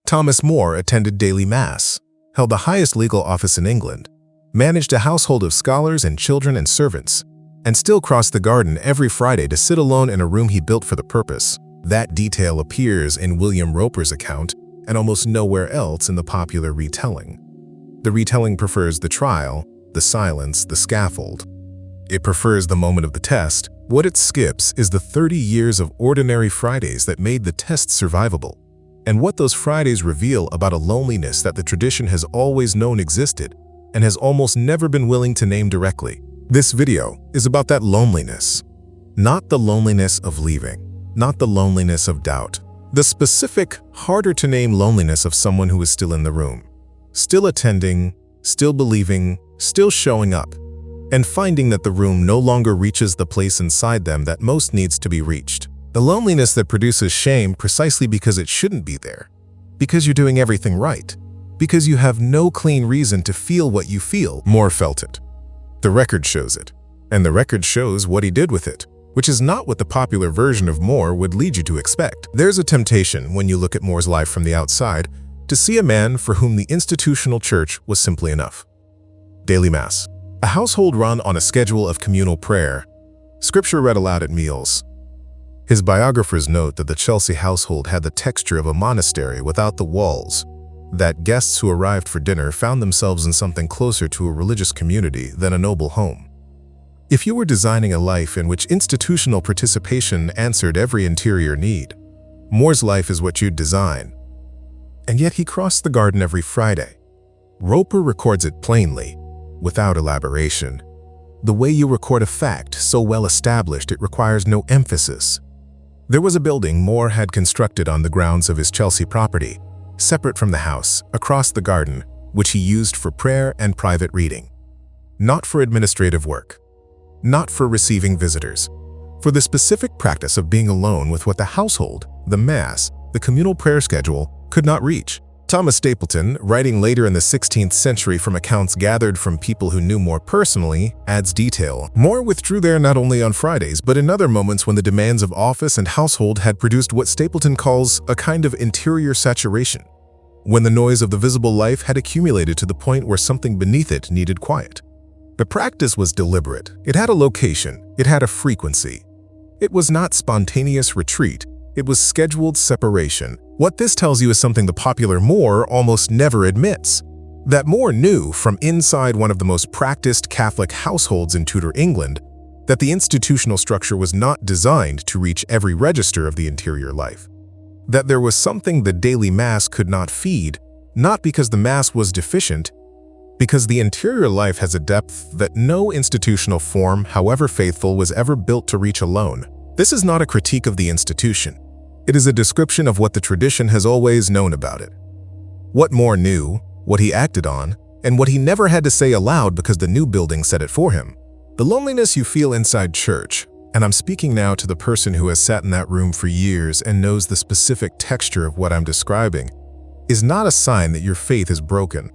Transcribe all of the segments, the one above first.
Thomas More attended daily mass, held the highest legal office in England, managed a household of scholars and children and servants, and still crossed the garden every Friday to sit alone in a room he built for the purpose. That detail appears in William Roper's account and almost nowhere else in the popular retelling. The retelling prefers the trial, the silence, the scaffold. It prefers the moment of the test. What it skips is the 30 years of ordinary Fridays that made the test survivable, and what those Fridays reveal about a loneliness that the tradition has always known existed and has almost never been willing to name directly. This video is about that loneliness. Not the loneliness of leaving, not the loneliness of doubt. The specific, harder-to-name loneliness of someone who is still in the room, still attending, still believing, still showing up, and finding that the room no longer reaches the place inside them that most needs to be reached. The loneliness that produces shame precisely because it shouldn't be there, because you're doing everything right, because you have no clean reason to feel what you feel. More felt it. The record shows it, and the record shows what he did with it, which is not what the popular version of More would lead you to expect. There's a temptation, when you look at More's life from the outside, to see a man for whom the institutional church was simply enough. Daily Mass, a household run on a schedule of communal prayer, scripture read aloud at meals. His biographers note that the Chelsea household had the texture of a monastery without the walls, that guests who arrived for dinner found themselves in something closer to a religious community than a noble home. If you were designing a life in which institutional participation answered every interior need, More's life is what you'd design. And yet he crossed the garden every Friday. Roper records it plainly, without elaboration. The way you record a fact so well established it requires no emphasis. There was a building More had constructed on the grounds of his Chelsea property, separate from the house, across the garden, which he used for prayer and private reading. Not for administrative work. Not for receiving visitors. For the specific practice of being alone with what the household, the Mass, the communal prayer schedule, could not reach. Thomas Stapleton, writing later in the 16th century from accounts gathered from people who knew More personally, adds detail. More withdrew there not only on Fridays, but in other moments when the demands of office and household had produced what Stapleton calls a kind of interior saturation, when the noise of the visible life had accumulated to the point where something beneath it needed quiet. The practice was deliberate. It had a location. It had a frequency. It was not spontaneous retreat. It was scheduled separation. What this tells you is something the popular More almost never admits. That More knew from inside one of the most practiced Catholic households in Tudor England that the institutional structure was not designed to reach every register of the interior life. That there was something the daily Mass could not feed, not because the Mass was deficient, because the interior life has a depth that no institutional form, however faithful, was ever built to reach alone. This is not a critique of the institution. It is a description of what the tradition has always known about it. What More knew, what he acted on, and what he never had to say aloud because the new building said it for him. The loneliness you feel inside church, and I'm speaking now to the person who has sat in that room for years and knows the specific texture of what I'm describing, is not a sign that your faith is broken.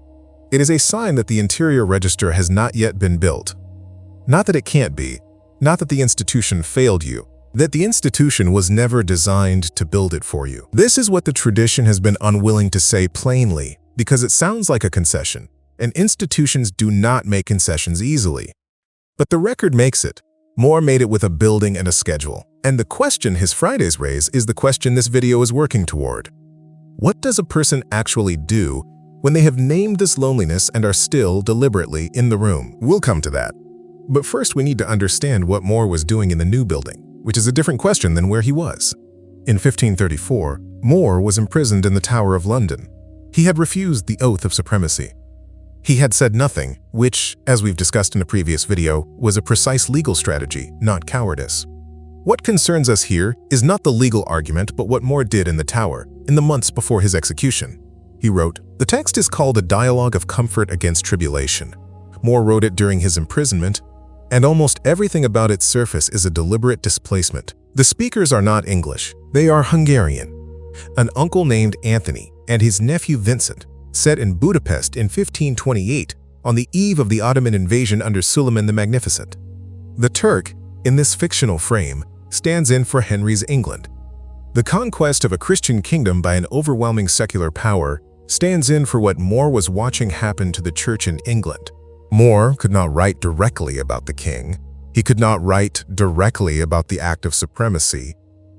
It is a sign that the interior register has not yet been built. Not that it can't be, not that the institution failed you, that the institution was never designed to build it for you. This is what the tradition has been unwilling to say plainly, because it sounds like a concession, and institutions do not make concessions easily. But the record makes it. More made it with a building and a schedule. And the question his Fridays raise is the question this video is working toward. What does a person actually do when they have named this loneliness and are still deliberately in the room? We'll come to that. But first we need to understand what More was doing in the new building, which is a different question than where he was. In 1534, More was imprisoned in the Tower of London. He had refused the oath of supremacy. He had said nothing, which, as we've discussed in a previous video, was a precise legal strategy, not cowardice. What concerns us here is not the legal argument, but what More did in the Tower, in the months before his execution. He wrote, "The text is called a dialogue of comfort against tribulation." More wrote it during his imprisonment, and almost everything about its surface is a deliberate displacement. The speakers are not English, they are Hungarian. An uncle named Anthony and his nephew Vincent, set in Budapest in 1528, on the eve of the Ottoman invasion under Suleiman the Magnificent. The Turk, in this fictional frame, stands in for Henry's England. The conquest of a Christian kingdom by an overwhelming secular power stands in for what More was watching happen to the church in England. More could not write directly about the king. He could not write directly about the act of supremacy,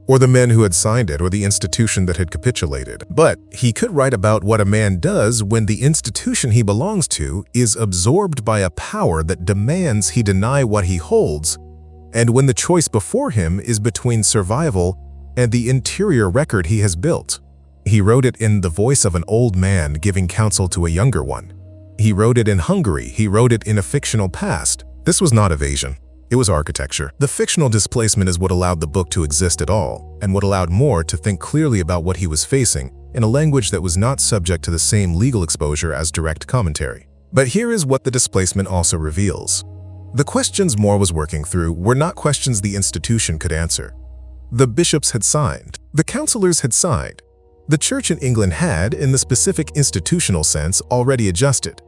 or the men who had signed it, or the institution that had capitulated. But he could write about what a man does when the institution he belongs to is absorbed by a power that demands he deny what he holds, and when the choice before him is between survival and the interior record he has built. He wrote it in the voice of an old man giving counsel to a younger one. He wrote it in Hungary. He wrote it in a fictional past. This was not evasion. It was architecture. The fictional displacement is what allowed the book to exist at all, and what allowed More to think clearly about what he was facing in a language that was not subject to the same legal exposure as direct commentary. But here is what the displacement also reveals. The questions More was working through were not questions the institution could answer. The bishops had signed. The councillors had signed. The church in England had, in the specific institutional sense, already adjusted.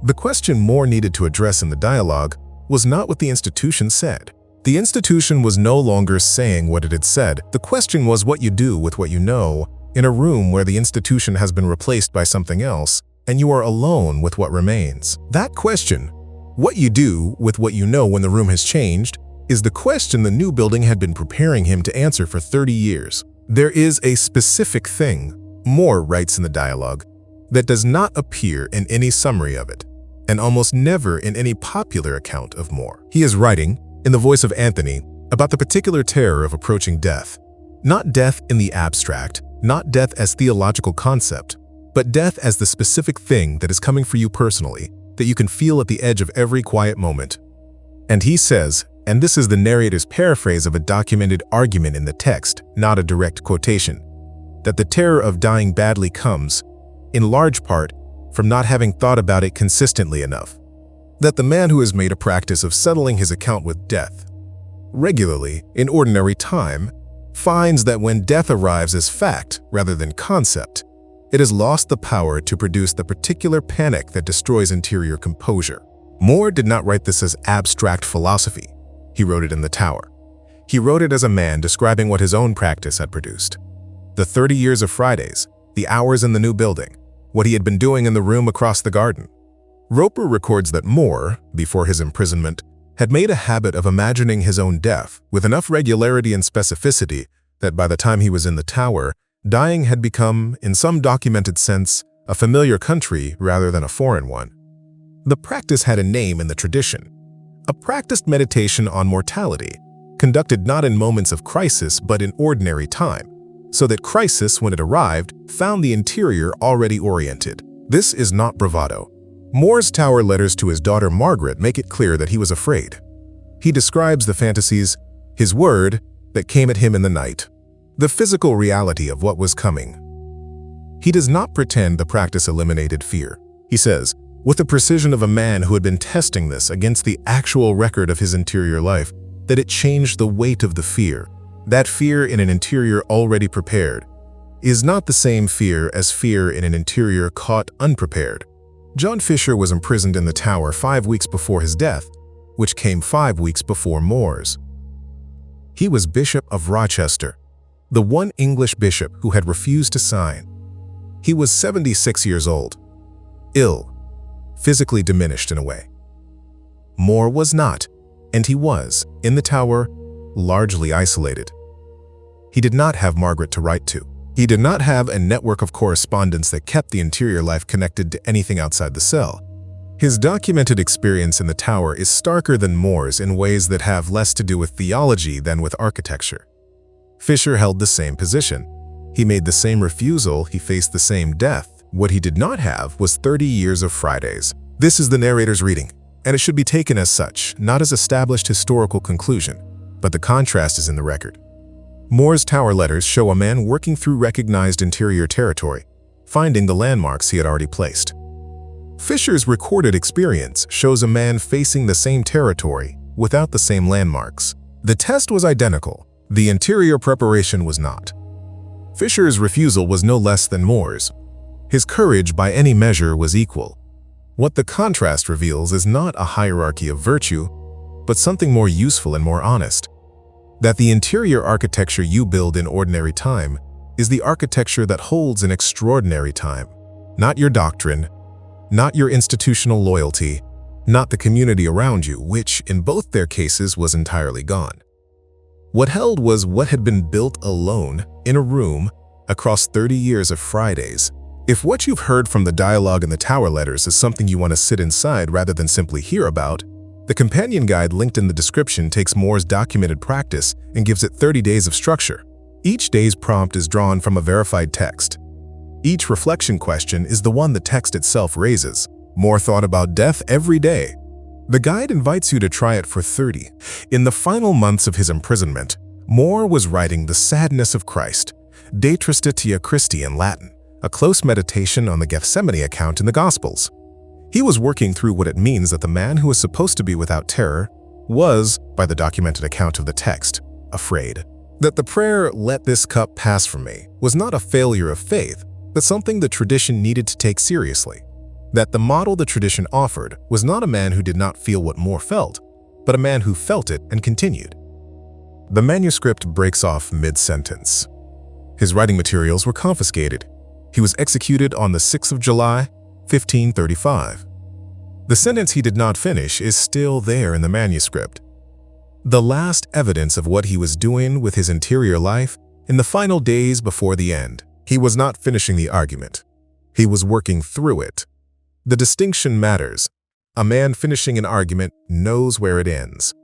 The question More needed to address in the dialogue was not what the institution said. The institution was no longer saying what it had said. The question was what you do with what you know in a room where the institution has been replaced by something else, and you are alone with what remains. That question, what you do with what you know when the room has changed, is the question the new building had been preparing him to answer for 30 years. There is a specific thing, More writes in the dialogue, that does not appear in any summary of it, and almost never in any popular account of More. He is writing, in the voice of Anthony, about the particular terror of approaching death. Not death in the abstract, not death as theological concept, but death as the specific thing that is coming for you personally, that you can feel at the edge of every quiet moment. And he says, and this is the narrator's paraphrase of a documented argument in the text, not a direct quotation, that the terror of dying badly comes, in large part, from not having thought about it consistently enough. That the man who has made a practice of settling his account with death regularly, in ordinary time, finds that when death arrives as fact rather than concept, it has lost the power to produce the particular panic that destroys interior composure. More did not write this as abstract philosophy. He wrote it in the tower. He wrote it as a man describing what his own practice had produced. The 30 years of Fridays, the hours in the new building, what he had been doing in the room across the garden. Roper records that More, before his imprisonment, had made a habit of imagining his own death with enough regularity and specificity that by the time he was in the tower, dying had become, in some documented sense, a familiar country rather than a foreign one. The practice had a name in the tradition, a practiced meditation on mortality, conducted not in moments of crisis but in ordinary time, so that crisis, when it arrived, found the interior already oriented. This is not bravado. More's tower letters to his daughter Margaret make it clear that he was afraid. He describes the fantasies, his word, that came at him in the night, the physical reality of what was coming. He does not pretend the practice eliminated fear. He says, with the precision of a man who had been testing this against the actual record of his interior life, that it changed the weight of the fear. That fear in an interior already prepared is not the same fear as fear in an interior caught unprepared. John Fisher was imprisoned in the Tower 5 weeks before his death, which came 5 weeks before More's. He was Bishop of Rochester, the one English bishop who had refused to sign. He was 76 years old, ill, physically diminished in a way. More was not, and he was, in the Tower, largely isolated. He did not have Margaret to write to. He did not have a network of correspondence that kept the interior life connected to anything outside the cell. His documented experience in the Tower is starker than More's in ways that have less to do with theology than with architecture. Fisher held the same position. He made the same refusal, he faced the same death. What he did not have was 30 years of Fridays. This is the narrator's reading, and it should be taken as such, not as established historical conclusion, but the contrast is in the record. More's tower letters show a man working through recognized interior territory, finding the landmarks he had already placed. Fisher's recorded experience shows a man facing the same territory without the same landmarks. The test was identical, the interior preparation was not. Fisher's refusal was no less than More's. His courage by any measure was equal. What the contrast reveals is not a hierarchy of virtue, but something more useful and more honest. That the interior architecture you build in ordinary time is the architecture that holds in extraordinary time. Not your doctrine, not your institutional loyalty, not the community around you, which in both their cases was entirely gone. What held was what had been built alone, in a room, across 30 years of Fridays. If what you've heard from the dialogue in the tower letters is something you want to sit inside rather than simply hear about, the companion guide linked in the description takes Moore's documented practice and gives it 30 days of structure. Each day's prompt is drawn from a verified text. Each reflection question is the one the text itself raises. Moore thought about death every day. The guide invites you to try it for 30. In the final months of his imprisonment, Moore was writing The Sadness of Christ, De Tristitia Christi in Latin, a close meditation on the Gethsemane account in the Gospels. He was working through what it means that the man who was supposed to be without terror was, by the documented account of the text, afraid. That the prayer, "Let this cup pass from me," was not a failure of faith, but something the tradition needed to take seriously. That the model the tradition offered was not a man who did not feel what Moore felt, but a man who felt it and continued. The manuscript breaks off mid-sentence. His writing materials were confiscated. He was executed on the 6th of July, 1535. The sentence he did not finish is still there in the manuscript. The last evidence of what he was doing with his interior life in the final days before the end. He was not finishing the argument. He was working through it. The distinction matters. A man finishing an argument knows where it ends.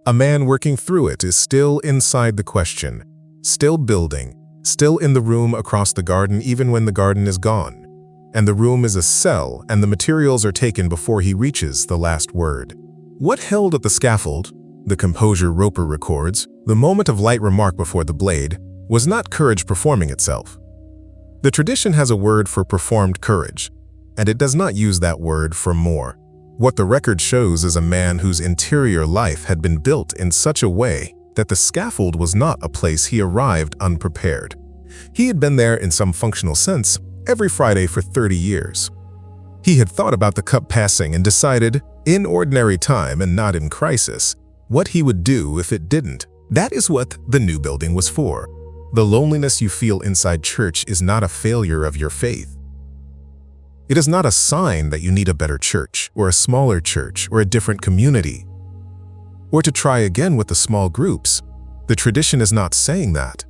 A man working through it is still inside the question, still building, still in the room across the garden even when the garden is gone. And the room is a cell and the materials are taken before he reaches the last word. What held at the scaffold, the composure Roper records, the moment of light remark before the blade, was not courage performing itself. The tradition has a word for performed courage, and it does not use that word for Moore. What the record shows is a man whose interior life had been built in such a way that the scaffold was not a place he arrived unprepared. He had been there in some functional sense every Friday for 30 years. He had thought about the cup passing and decided, in ordinary time and not in crisis, what he would do if it didn't. That is what the new building was for. The loneliness you feel inside church is not a failure of your faith. It is not a sign that you need a better church, or a smaller church, or a different community, or to try again with the small groups. The tradition is not saying that.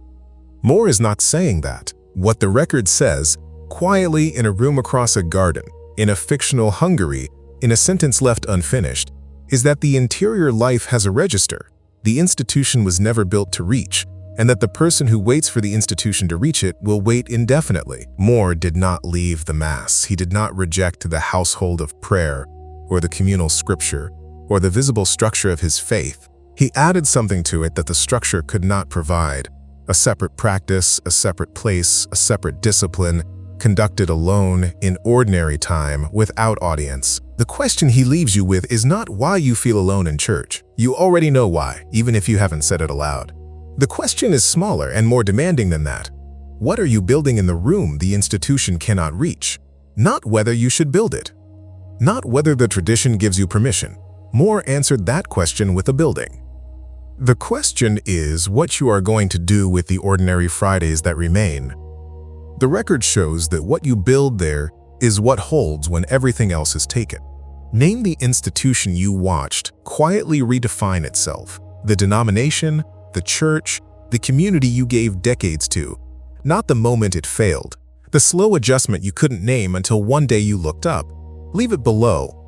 Moore is not saying that. What the record says, quietly in a room across a garden, in a fictional Hungary, in a sentence left unfinished, is that the interior life has a register. The institution was never built to reach, and that the person who waits for the institution to reach it will wait indefinitely. Moore did not leave the Mass. He did not reject the household of prayer, or the communal scripture, or the visible structure of his faith. He added something to it that the structure could not provide: a separate practice, a separate place, a separate discipline, conducted alone, in ordinary time, without audience. The question he leaves you with is not why you feel alone in church. You already know why, even if you haven't said it aloud. The question is smaller and more demanding than that. What are you building in the room the institution cannot reach? Not whether you should build it. Not whether the tradition gives you permission. Moore answered that question with a building. The question is what you are going to do with the ordinary Fridays that remain. The record shows that what you build there is what holds when everything else is taken. Name the institution you watched quietly redefine itself, the denomination, the church, the community you gave decades to, not the moment it failed, the slow adjustment you couldn't name until one day you looked up. Leave it below,